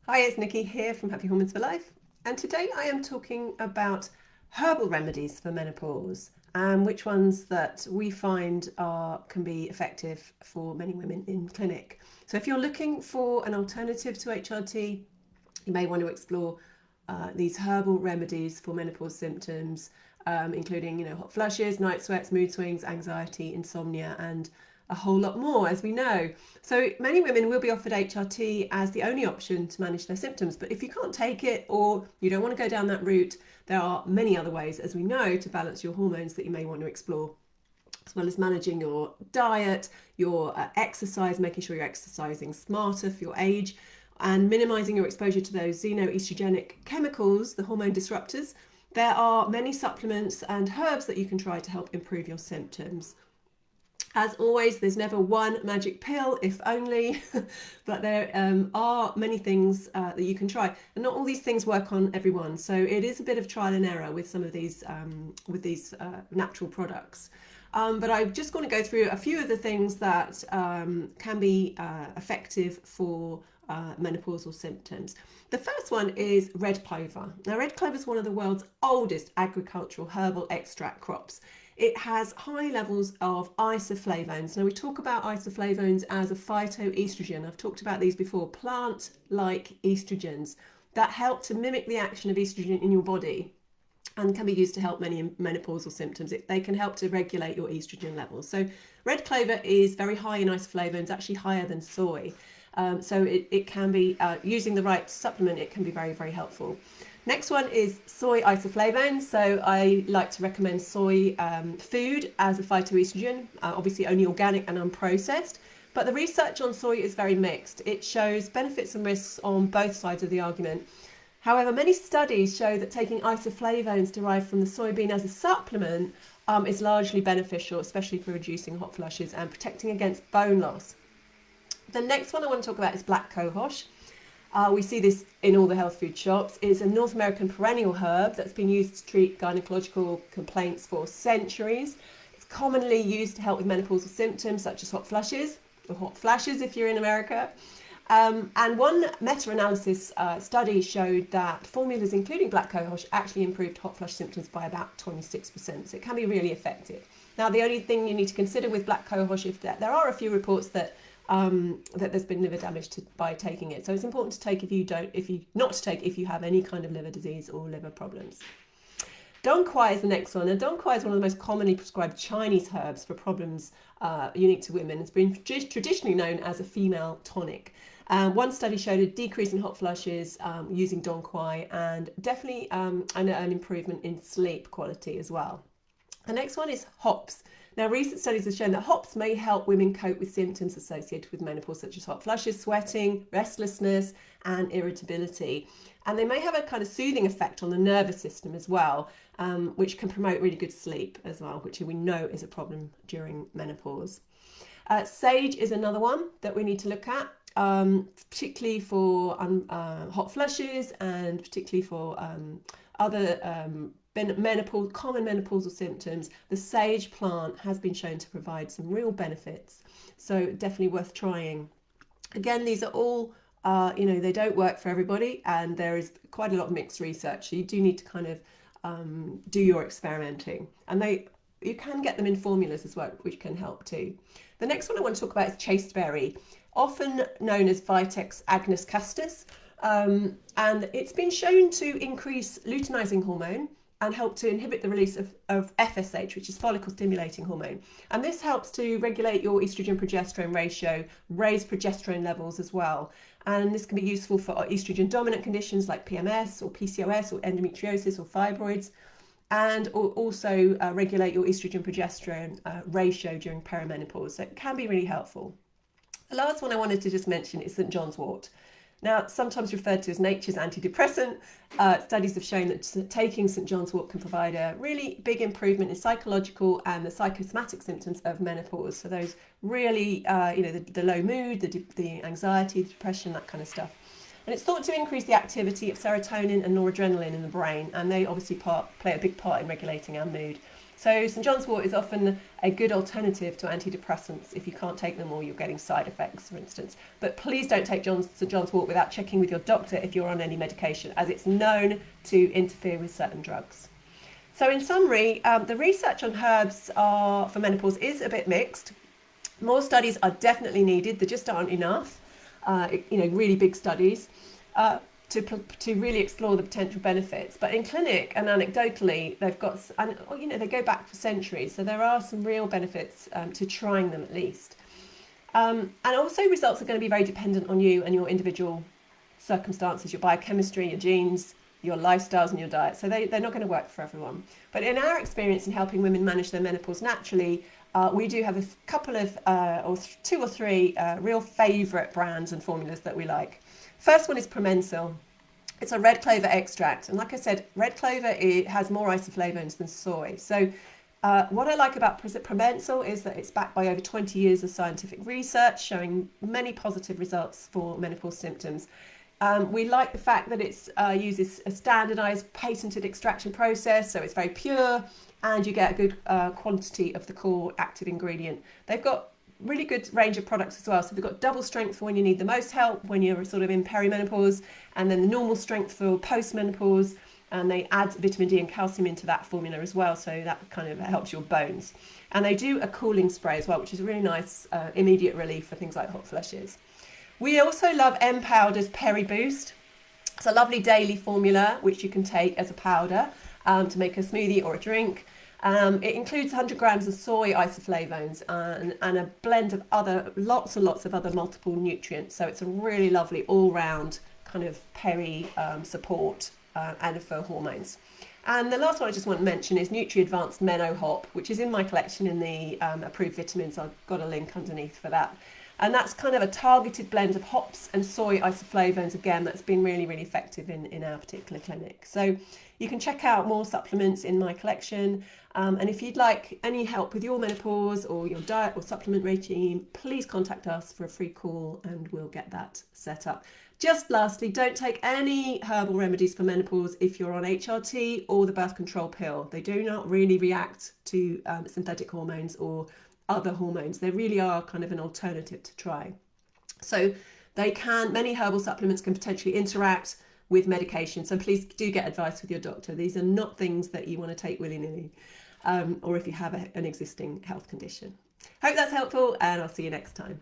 Hi, it's Nikki here from Happy Hormones for Life, and today I am talking about herbal remedies for menopause and which ones that we find can be effective for many women in clinic. So, if you're looking for an alternative to HRT, you may want to explore these herbal remedies for menopause symptoms, including hot flushes, night sweats, mood swings, anxiety, insomnia, and a whole lot more, as we know. So many women will be offered HRT as the only option to manage their symptoms. But if you can't take it or you don't want to go down that route, there are many other ways, as we know, to balance your hormones that you may want to explore, as well as managing your diet, your exercise, making sure you're exercising smarter for your age, and minimizing your exposure to those xenoestrogenic chemicals, the hormone disruptors. There are many supplements and herbs that you can try to help improve your symptoms. As always, there's never one magic pill, if only, but there are many things that you can try, and not all these things work on everyone. So it is a bit of trial and error with some of these natural products. But I'm just going to go through a few of the things that can be effective for menopausal symptoms. The first one is red clover. Now, red clover is one of the world's oldest agricultural herbal extract crops. It has high levels of isoflavones. Now, we talk about isoflavones as a phytoestrogen. I've talked about these before, plant-like estrogens that help to mimic the action of estrogen in your body and can be used to help many menopausal symptoms. They can help to regulate your estrogen levels. So red clover is very high in isoflavones, actually higher than soy. So it can be, using the right supplement, it can be very, very helpful. Next one is soy isoflavones. So I like to recommend soy food as a phytoestrogen, obviously only organic and unprocessed. But the research on soy is very mixed. It shows benefits and risks on both sides of the argument. However, many studies show that taking isoflavones derived from the soybean as a supplement is largely beneficial, especially for reducing hot flushes and protecting against bone loss. The next one I want to talk about is black cohosh. We see this in all the health food shops. It's a North American perennial herb that's been used to treat gynecological complaints for centuries. It's commonly used to help with menopausal symptoms such as hot flushes, or hot flashes if you're in America. And one meta-analysis study showed that formulas including black cohosh actually improved hot flush symptoms by about 26%. So it can be really effective. Now, the only thing you need to consider with black cohosh is that there are a few reports that there's been liver damage by taking it. So it's important to take if you have any kind of liver disease or liver problems. Dong quai is the next one. Now, dong quai is one of the most commonly prescribed Chinese herbs for problems unique to women. It's been traditionally known as a female tonic. One study showed a decrease in hot flushes using dong quai, and definitely an improvement in sleep quality as well. The next one is hops. Now, recent studies have shown that hops may help women cope with symptoms associated with menopause, such as hot flushes, sweating, restlessness, and irritability. And they may have a kind of soothing effect on the nervous system as well, which can promote really good sleep as well, which we know is a problem during menopause. Sage is another one that we need to look at, particularly for hot flushes and particularly for other common menopausal symptoms. The sage plant has been shown to provide some real benefits, so definitely worth trying. Again, these are all they don't work for everybody, and there is quite a lot of mixed research, so you do need to kind of do your experimenting, and you can get them in formulas as well, which can help too. The next one I want to talk about is chasteberry, often known as Vitex agnus castus, and it's been shown to increase luteinizing hormone and help to inhibit the release of FSH, which is follicle stimulating hormone. And this helps to regulate your estrogen progesterone ratio, raise progesterone levels as well. And this can be useful for estrogen dominant conditions like PMS or PCOS or endometriosis or fibroids, and also regulate your estrogen progesterone ratio during perimenopause. So it can be really helpful. The last one I wanted to just mention is St. John's wort. Now, sometimes referred to as nature's antidepressant, studies have shown that taking St. John's wort can provide a really big improvement in psychological and the psychosomatic symptoms of menopause. So those really, the low mood, the anxiety, the depression, that kind of stuff. And it's thought to increase the activity of serotonin and noradrenaline in the brain, and they obviously play a big part in regulating our mood. So St John's wort is often a good alternative to antidepressants if you can't take them or you're getting side effects, for instance. But please don't take St John's wort without checking with your doctor if you're on any medication, as it's known to interfere with certain drugs. So in summary, the research on herbs for menopause is a bit mixed. More studies are definitely needed. There just aren't enough, really big studies to really explore the potential benefits. But in clinic and anecdotally, they go back for centuries. So there are some real benefits to trying them at least. And also results are going to be very dependent on you and your individual circumstances, your biochemistry, your genes, your lifestyles and your diet. So they're not going to work for everyone. But in our experience in helping women manage their menopause naturally, we do have a couple of, or two or three real favourite brands and formulas that we like. First one is Promensil. It's a red clover extract. And like I said, red clover, it has more isoflavones than soy. So what I like about Promensil is that it's backed by over 20 years of scientific research showing many positive results for menopause symptoms. We like the fact that it uses a standardised patented extraction process, so it's very pure and you get a good quantity of the core active ingredient. They've got really good range of products as well. So they've got double strength for when you need the most help, when you're sort of in perimenopause, and then the normal strength for postmenopause. And they add vitamin D and calcium into that formula as well, so that kind of helps your bones. And they do a cooling spray as well, which is a really nice immediate relief for things like hot flushes. We also love M Powder's Peri Boost. It's a lovely daily formula which you can take as a powder to make a smoothie or a drink. It includes 100 grams of soy isoflavones and a blend of lots and lots of other multiple nutrients. So it's a really lovely all-round kind of peri support and for hormones. And the last one I just want to mention is Nutri-Advanced Meno Hop, which is in my collection in the approved vitamins. I've got a link underneath for that. And that's kind of a targeted blend of hops and soy isoflavones, again, that's been really, really effective in our particular clinic. So you can check out more supplements in my collection. And if you'd like any help with your menopause or your diet or supplement regime, please contact us for a free call and we'll get that set up. Just lastly, don't take any herbal remedies for menopause if you're on HRT or the birth control pill. They do not really react to synthetic hormones or other hormones. They really are kind of an alternative to try. So many herbal supplements can potentially interact with medication. So please do get advice with your doctor. These are not things that you want to take willy-nilly, or if you have an existing health condition. Hope that's helpful, and I'll see you next time.